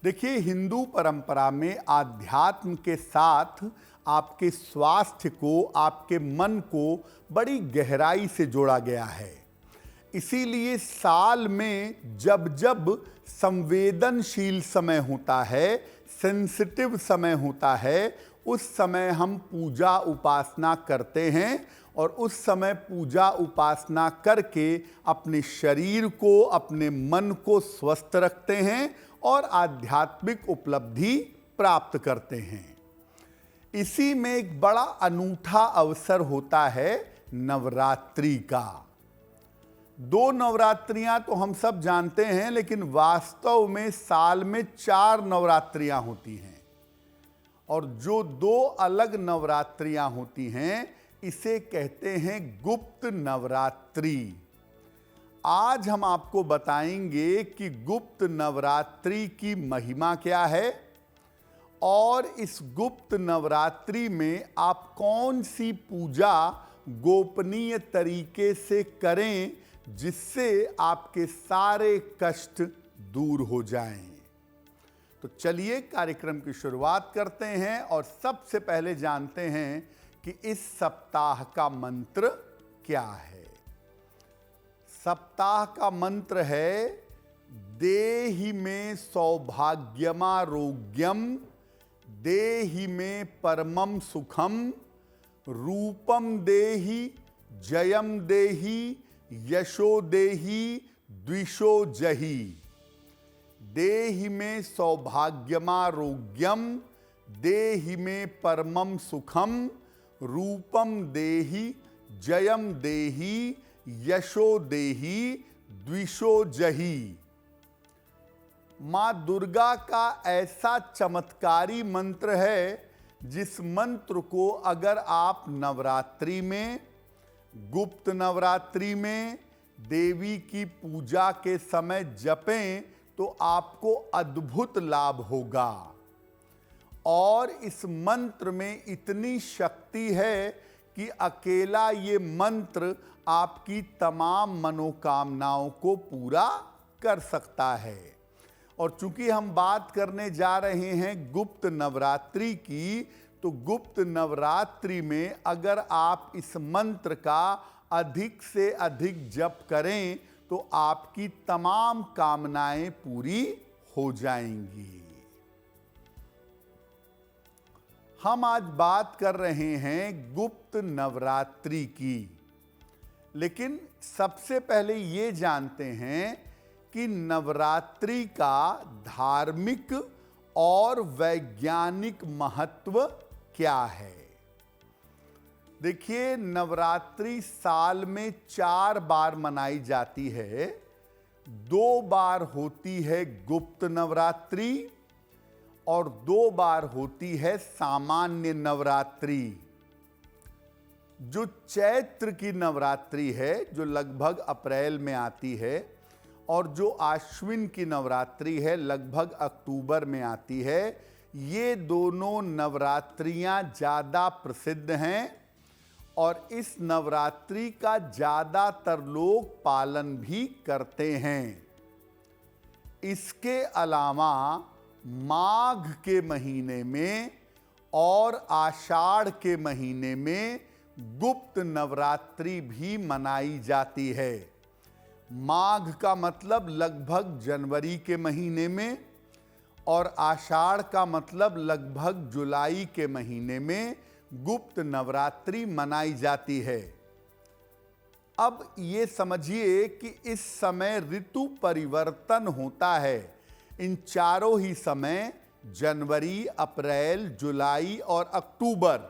देखिए, हिंदू परंपरा में आध्यात्म के साथ आपके स्वास्थ्य को, आपके मन को बड़ी गहराई से जोड़ा गया है। इसीलिए साल में जब जब संवेदनशील समय होता है, सेंसिटिव समय होता है, उस समय हम पूजा उपासना करते हैं और उस समय पूजा उपासना करके अपने शरीर को, अपने मन को स्वस्थ रखते हैं और आध्यात्मिक उपलब्धि प्राप्त करते हैं। इसी में एक बड़ा अनूठा अवसर होता है नवरात्रि का। 2 नवरात्रियां तो हम सब जानते हैं, लेकिन वास्तव में साल में 4 नवरात्रियां होती हैं। और जो 2 अलग नवरात्रियां होती हैं, इसे कहते हैं गुप्त नवरात्रि। आज हम आपको बताएंगे कि गुप्त नवरात्रि की महिमा क्या है और इस गुप्त नवरात्रि में आप कौन सी पूजा गोपनीय तरीके से करें जिससे आपके सारे कष्ट दूर हो जाएं। तो चलिए कार्यक्रम की शुरुआत करते हैं और सबसे पहले जानते हैं कि इस सप्ताह का मंत्र क्या है। सप्ताह का मंत्र है देहि में सौभाग्यमारोग्यम, देहि में परमम सुखम, रूपम देहि, जयम देहि, यशो देहि, द्विषो जहि। देहि में सौभाग्यमारोग्यम, देहि में परमम सुखम, रूपम देहि, जयम देहि, यशो देहि, द्विषो जहि। मां दुर्गा का ऐसा चमत्कारी मंत्र है जिस मंत्र को अगर आप नवरात्रि में, गुप्त नवरात्रि में, देवी की पूजा के समय जपें तो आपको अद्भुत लाभ होगा। और इस मंत्र में इतनी शक्ति है कि अकेला ये मंत्र आपकी तमाम मनोकामनाओं को पूरा कर सकता है। और चूंकि हम बात करने जा रहे हैं गुप्त नवरात्रि की, तो गुप्त नवरात्रि में अगर आप इस मंत्र का अधिक से अधिक जप करें तो आपकी तमाम कामनाएं पूरी हो जाएंगी। हम आज बात कर रहे हैं गुप्त नवरात्रि की, लेकिन सबसे पहले ये जानते हैं कि नवरात्रि का धार्मिक और वैज्ञानिक महत्व क्या है। देखिए, नवरात्रि साल में 4 बार मनाई जाती है। 2 बार होती है गुप्त नवरात्रि और 2 बार होती है सामान्य नवरात्रि। जो चैत्र की नवरात्रि है, जो लगभग अप्रैल में आती है, और जो आश्विन की नवरात्रि है, लगभग अक्टूबर में आती है, ये दोनों नवरात्रियां ज़्यादा प्रसिद्ध हैं और इस नवरात्रि का ज़्यादातर लोग पालन भी करते हैं। इसके अलावा माघ के महीने में और आषाढ़ के महीने में गुप्त नवरात्रि भी मनाई जाती है। माघ का मतलब लगभग जनवरी के महीने में और आषाढ़ का मतलब लगभग जुलाई के महीने में गुप्त नवरात्रि मनाई जाती है। अब ये समझिए कि इस समय ऋतु परिवर्तन होता है। इन चारों ही समय, जनवरी, अप्रैल, जुलाई और अक्टूबर,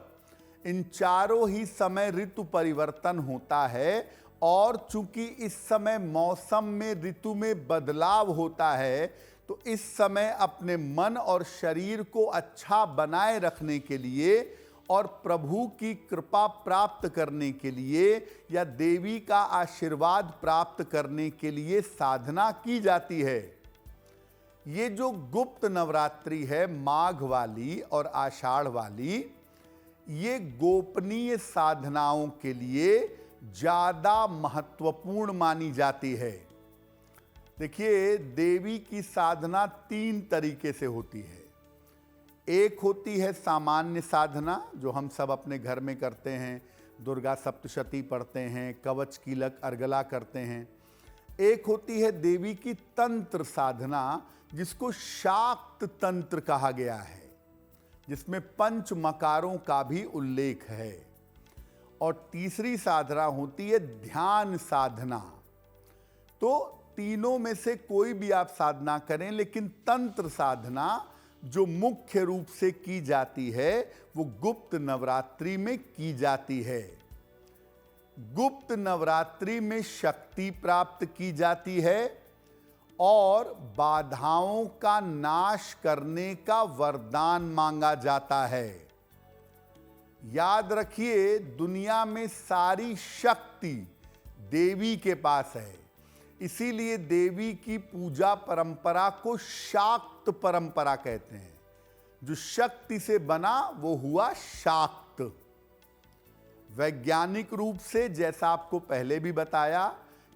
इन चारों ही समय ऋतु परिवर्तन होता है। और चूंकि इस समय मौसम में, ऋतु में बदलाव होता है, तो इस समय अपने मन और शरीर को अच्छा बनाए रखने के लिए और प्रभु की कृपा प्राप्त करने के लिए या देवी का आशीर्वाद प्राप्त करने के लिए साधना की जाती है। ये जो गुप्त नवरात्रि है, माघ वाली और आषाढ़ वाली, ये गोपनीय साधनाओं के लिए ज़्यादा महत्वपूर्ण मानी जाती है। देखिए, देवी की साधना 3 तरीके से होती है। एक होती है सामान्य साधना, जो हम सब अपने घर में करते हैं, दुर्गा सप्तशती पढ़ते हैं, कवच कीलक अर्गला करते हैं। एक होती है देवी की तंत्र साधना, जिसको शाक्त तंत्र कहा गया है, जिसमें पंच मकारों का भी उल्लेख है। और तीसरी साधना होती है ध्यान साधना। तो तीनों में से कोई भी आप साधना करें, लेकिन तंत्र साधना जो मुख्य रूप से की जाती है वो गुप्त नवरात्रि में की जाती है। गुप्त नवरात्रि में शक्ति प्राप्त की जाती है और बाधाओं का नाश करने का वरदान मांगा जाता है। याद रखिए, दुनिया में सारी शक्ति देवी के पास है, इसीलिए देवी की पूजा परंपरा को शाक्त परंपरा कहते हैं। जो शक्ति से बना वो हुआ शाक्त। वैज्ञानिक रूप से, जैसा आपको पहले भी बताया,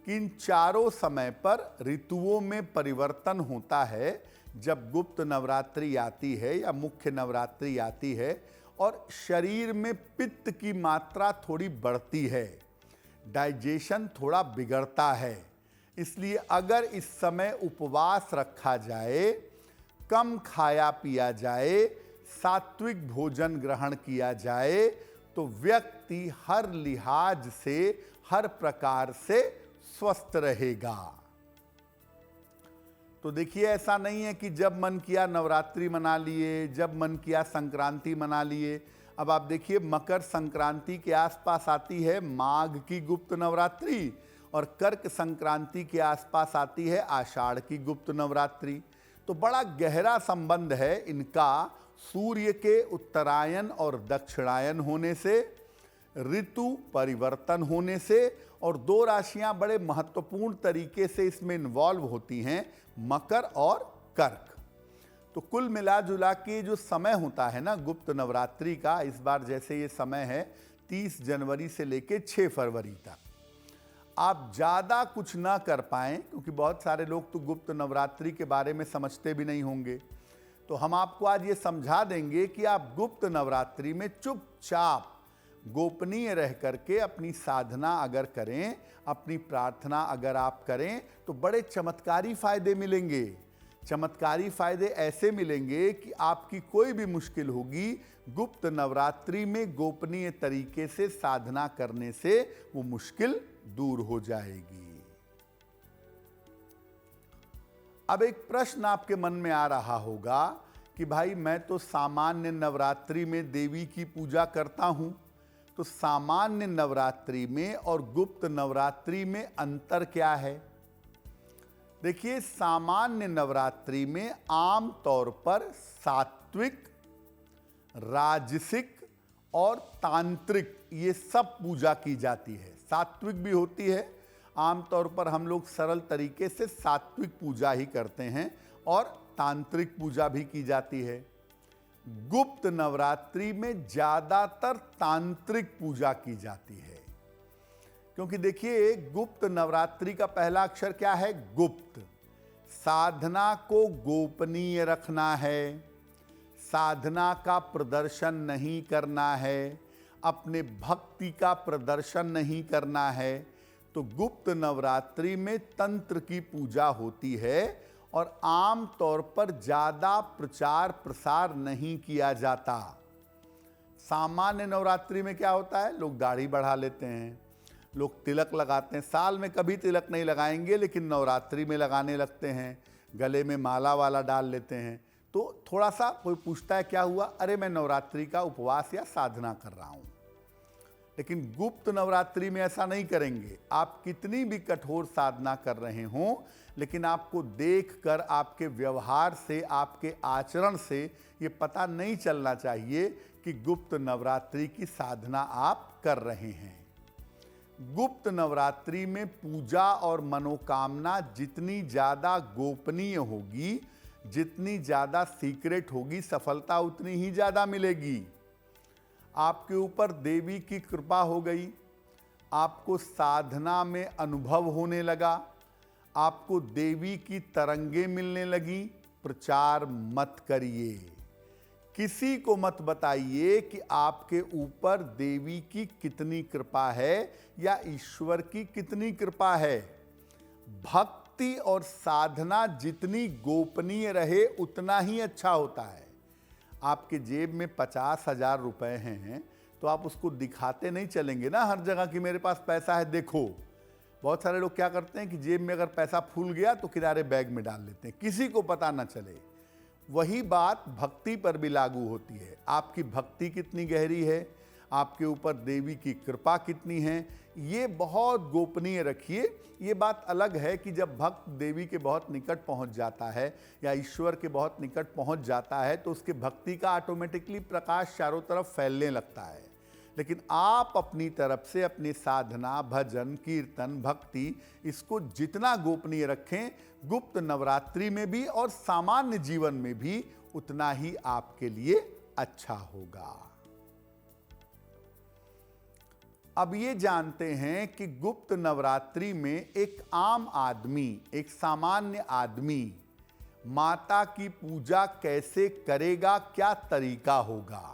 कि इन चारों समय पर ऋतुओं में परिवर्तन होता है। जब गुप्त नवरात्रि आती है या मुख्य नवरात्रि आती है और शरीर में पित्त की मात्रा थोड़ी बढ़ती है, डाइजेशन थोड़ा बिगड़ता है। इसलिए अगर इस समय उपवास रखा जाए, कम खाया पिया जाए, सात्विक भोजन ग्रहण किया जाए, तो व्यक्ति हर लिहाज से, हर प्रकार से स्वस्थ रहेगा। तो देखिए, ऐसा नहीं है कि जब मन किया नवरात्रि मना लिए, जब मन किया संक्रांति मना लिए। अब आप देखिए, मकर संक्रांति के आसपास आती है माघ की गुप्त नवरात्रि और कर्क संक्रांति के आसपास आती है आषाढ़ की गुप्त नवरात्रि। तो बड़ा गहरा संबंध है इनका सूर्य के उत्तरायण और दक्षिणायन होने से, ऋतु परिवर्तन होने से, और 2 राशियां बड़े महत्वपूर्ण तरीके से इसमें इन्वॉल्व होती हैं, मकर और कर्क। तो कुल मिला जुला के जो समय होता है ना गुप्त नवरात्रि का, इस बार जैसे ये समय है 30 जनवरी से लेके 6 फरवरी तक, आप ज़्यादा कुछ ना कर पाएँ, क्योंकि बहुत सारे लोग तो गुप्त नवरात्रि के बारे में समझते भी नहीं होंगे। तो हम आपको आज ये समझा देंगे कि आप गुप्त नवरात्रि में चुपचाप गोपनीय रह करके अपनी साधना अगर करें, अपनी प्रार्थना अगर आप करें, तो बड़े चमत्कारी फायदे मिलेंगे। चमत्कारी फायदे ऐसे मिलेंगे कि आपकी कोई भी मुश्किल होगी, गुप्त नवरात्रि में गोपनीय तरीके से साधना करने से वो मुश्किल दूर हो जाएगी। अब एक प्रश्न आपके मन में आ रहा होगा कि भाई, मैं तो सामान्य नवरात्रि में देवी की पूजा करता हूं, तो सामान्य नवरात्रि में और गुप्त नवरात्रि में अंतर क्या है? देखिए, सामान्य नवरात्रि में आम तौर पर सात्विक, राजसिक और तांत्रिक ये सब पूजा की जाती है। सात्विक भी होती है, आमतौर पर हम लोग सरल तरीके से सात्विक पूजा ही करते हैं, और तांत्रिक पूजा भी की जाती है। गुप्त नवरात्रि में ज़्यादातर तांत्रिक पूजा की जाती है, क्योंकि देखिए, गुप्त नवरात्रि का पहला अक्षर क्या है? गुप्त। साधना को गोपनीय रखना है, साधना का प्रदर्शन नहीं करना है, अपने भक्ति का प्रदर्शन नहीं करना है। तो गुप्त नवरात्रि में तंत्र की पूजा होती है और आम तौर पर ज़्यादा प्रचार प्रसार नहीं किया जाता। सामान्य नवरात्रि में क्या होता है? लोग दाढ़ी बढ़ा लेते हैं, लोग तिलक लगाते हैं। साल में कभी तिलक नहीं लगाएंगे, लेकिन नवरात्रि में लगाने लगते हैं, गले में माला वाला डाल लेते हैं। तो थोड़ा सा कोई पूछता है क्या हुआ? अरे मैं नवरात्रि का उपवास या साधना कर रहा हूँ। लेकिन गुप्त नवरात्रि में ऐसा नहीं करेंगे। आप कितनी भी कठोर साधना कर रहे हों, लेकिन आपको देखकर, आपके व्यवहार से, आपके आचरण से ये पता नहीं चलना चाहिए कि गुप्त नवरात्रि की साधना आप कर रहे हैं। गुप्त नवरात्रि में पूजा और मनोकामना जितनी ज़्यादा गोपनीय होगी, जितनी ज़्यादा सीक्रेट होगी, सफलता उतनी ही ज़्यादा मिलेगी। आपके ऊपर देवी की कृपा हो गई, आपको साधना में अनुभव होने लगा, आपको देवी की तरंगे मिलने लगी, प्रचार मत करिए। किसी को मत बताइए कि आपके ऊपर देवी की कितनी कृपा है या ईश्वर की कितनी कृपा है। भक्ति और साधना जितनी गोपनीय रहे उतना ही अच्छा होता है। आपके जेब में 50,000 रुपए हैं तो आप उसको दिखाते नहीं चलेंगे ना हर जगह कि मेरे पास पैसा है देखो। बहुत सारे लोग क्या करते हैं कि जेब में अगर पैसा फूल गया तो किनारे बैग में डाल लेते हैं, किसी को पता ना चले। वही बात भक्ति पर भी लागू होती है। आपकी भक्ति कितनी गहरी है, आपके ऊपर देवी की कृपा कितनी है, ये बहुत गोपनीय रखिए। ये बात अलग है कि जब भक्त देवी के बहुत निकट पहुंच जाता है या ईश्वर के बहुत निकट पहुंच जाता है तो उसके भक्ति का ऑटोमेटिकली प्रकाश चारों तरफ फैलने लगता है। लेकिन आप अपनी तरफ से अपनी साधना, भजन, कीर्तन, भक्ति इसको जितना गोपनीय रखें, गुप्त नवरात्रि में भी और सामान्य जीवन में भी उतना ही आपके लिए अच्छा होगा। अब ये जानते हैं कि गुप्त नवरात्रि में एक आम आदमी, एक सामान्य आदमी माता की पूजा कैसे करेगा, क्या तरीका होगा।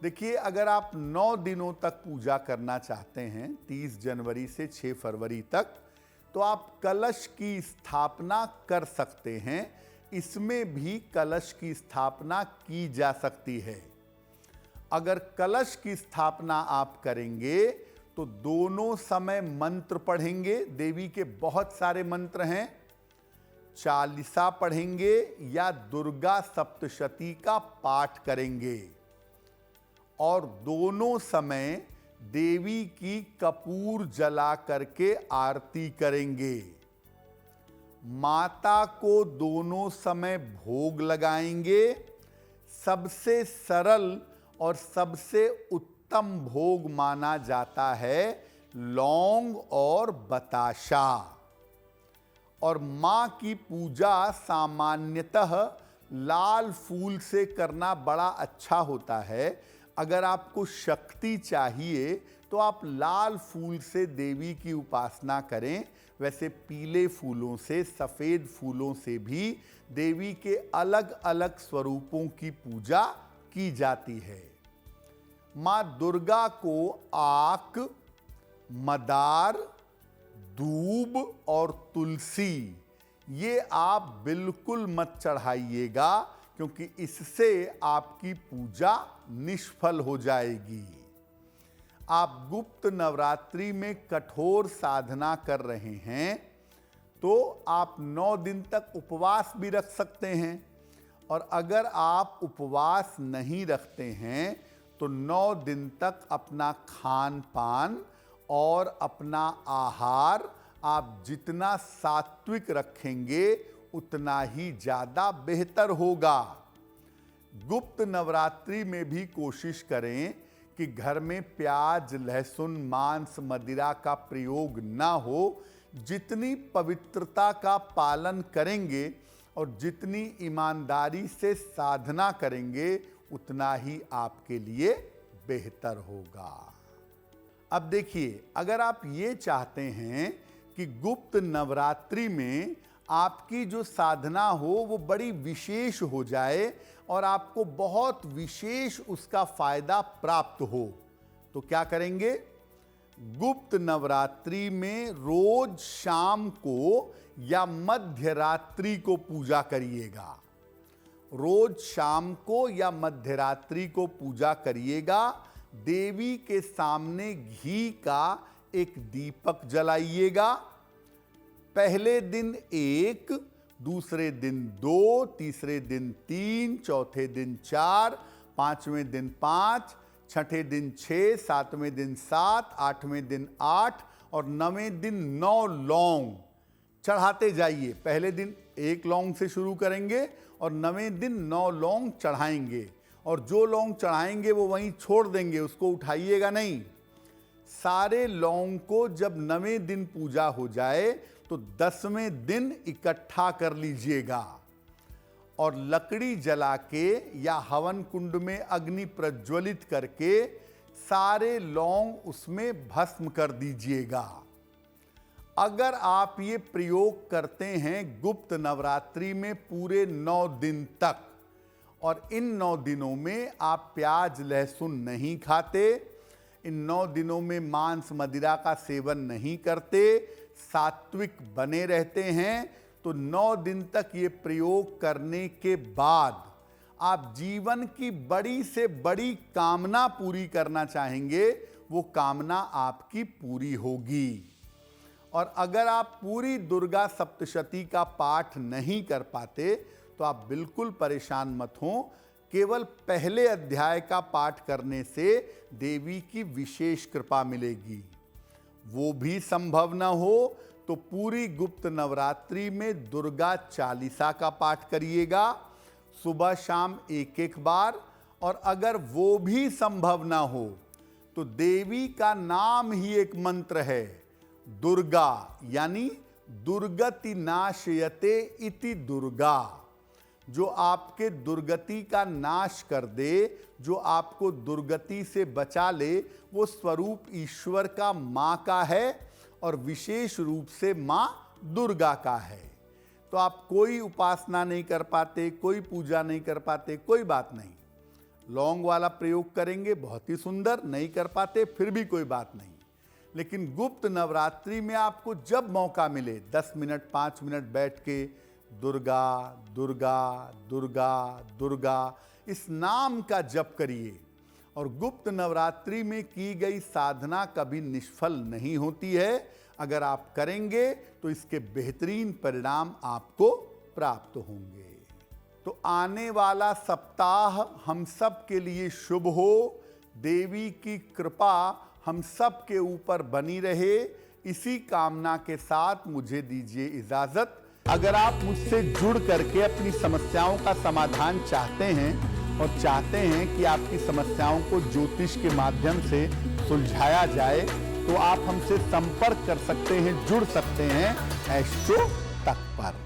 देखिए, अगर आप 9 दिनों तक पूजा करना चाहते हैं, 30 जनवरी से 6 फरवरी तक, तो आप कलश की स्थापना कर सकते हैं। इसमें भी कलश की स्थापना की जा सकती है। अगर कलश की स्थापना आप करेंगे तो दोनों समय मंत्र पढ़ेंगे। देवी के बहुत सारे मंत्र हैं। चालीसा पढ़ेंगे या दुर्गा सप्तशती का पाठ करेंगे और दोनों समय देवी की कपूर जला करके आरती करेंगे। माता को दोनों समय भोग लगाएंगे। सबसे सरल और सबसे उत्तम भोग माना जाता है लौंग और बताशा। और मां की पूजा सामान्यतः लाल फूल से करना बड़ा अच्छा होता है। अगर आपको शक्ति चाहिए तो आप लाल फूल से देवी की उपासना करें। वैसे पीले फूलों से, सफेद फूलों से भी देवी के अलग अलग स्वरूपों की पूजा की जाती है। मां दुर्गा को आक, मदार, दूब और तुलसी ये आप बिल्कुल मत चढ़ाइएगा, क्योंकि इससे आपकी पूजा निष्फल हो जाएगी। आप गुप्त नवरात्रि में कठोर साधना कर रहे हैं तो आप 9 दिन तक उपवास भी रख सकते हैं। और अगर आप उपवास नहीं रखते हैं तो 9 दिन तक अपना खान पान और अपना आहार आप जितना सात्विक रखेंगे उतना ही ज़्यादा बेहतर होगा। गुप्त नवरात्रि में भी कोशिश करें कि घर में प्याज, लहसुन, मांस, मदिरा का प्रयोग ना हो। जितनी पवित्रता का पालन करेंगे और जितनी ईमानदारी से साधना करेंगे उतना ही आपके लिए बेहतर होगा। अब देखिए, अगर आप ये चाहते हैं कि गुप्त नवरात्रि में आपकी जो साधना हो वो बड़ी विशेष हो जाए और आपको बहुत विशेष उसका फायदा प्राप्त हो, तो क्या करेंगे? गुप्त नवरात्रि में रोज शाम को या मध्य रात्रि को पूजा करिएगा। रोज शाम को या मध्य रात्रि को पूजा करिएगा। देवी के सामने घी का एक दीपक जलाइएगा। पहले दिन 1, दूसरे दिन 2, तीसरे दिन 3, चौथे दिन 4, पांचवें दिन 5, छठे दिन 6, सातवें दिन 7, आठवें दिन 8 और 9वें दिन 9 लौंग चढ़ाते जाइए। पहले दिन 1 लौंग से शुरू करेंगे और 9वें दिन 9 लौंग चढ़ाएंगे। और जो लौंग चढ़ाएंगे वो वहीं छोड़ देंगे, उसको उठाइएगा नहीं। सारे लौंग को जब 9वें दिन पूजा हो जाए तो 10वें दिन इकट्ठा कर लीजिएगा और लकड़ी जला के या हवन कुंड में अग्नि प्रज्वलित करके सारे लौंग उसमें भस्म कर दीजिएगा। अगर आप ये प्रयोग करते हैं गुप्त नवरात्रि में पूरे 9 दिन तक, और इन 9 दिनों में आप प्याज लहसुन नहीं खाते, इन 9 दिनों में मांस मदिरा का सेवन नहीं करते, सात्विक बने रहते हैं, तो 9 दिन तक ये प्रयोग करने के बाद आप जीवन की बड़ी से बड़ी कामना पूरी करना चाहेंगे, वो कामना आपकी पूरी होगी। और अगर आप पूरी दुर्गा सप्तशती का पाठ नहीं कर पाते तो आप बिल्कुल परेशान मत हों। केवल पहले अध्याय का पाठ करने से देवी की विशेष कृपा मिलेगी। वो भी संभव न हो तो पूरी गुप्त नवरात्रि में दुर्गा चालीसा का पाठ करिएगा, सुबह शाम एक एक बार। और अगर वो भी संभव ना हो तो देवी का नाम ही एक मंत्र है, दुर्गा, यानी दुर्गति नाशयते इति दुर्गा, जो आपके दुर्गति का नाश कर दे, जो आपको दुर्गति से बचा ले, वो स्वरूप ईश्वर का माँ का है और विशेष रूप से माँ दुर्गा का है। तो आप कोई उपासना नहीं कर पाते, कोई पूजा नहीं कर पाते, कोई बात नहीं, लौंग वाला प्रयोग करेंगे, बहुत ही सुंदर। नहीं कर पाते फिर भी कोई बात नहीं। लेकिन गुप्त नवरात्रि में आपको जब मौका मिले 10 मिनट 5 मिनट बैठ के दुर्गा दुर्गा दुर्गा दुर्गा इस नाम का जप करिए। और गुप्त नवरात्रि में की गई साधना कभी निष्फल नहीं होती है। अगर आप करेंगे तो इसके बेहतरीन परिणाम आपको प्राप्त होंगे। तो आने वाला सप्ताह हम सब के लिए शुभ हो। देवी की कृपा हम सब के ऊपर बनी रहे, इसी कामना के साथ मुझे दीजिए इजाजत। अगर आप मुझसे जुड़ करके अपनी समस्याओं का समाधान चाहते हैं और चाहते हैं कि आपकी समस्याओं को ज्योतिष के माध्यम से सुलझाया जाए, तो आप हमसे संपर्क कर सकते हैं, जुड़ सकते हैं एस्ट्रो तक पर।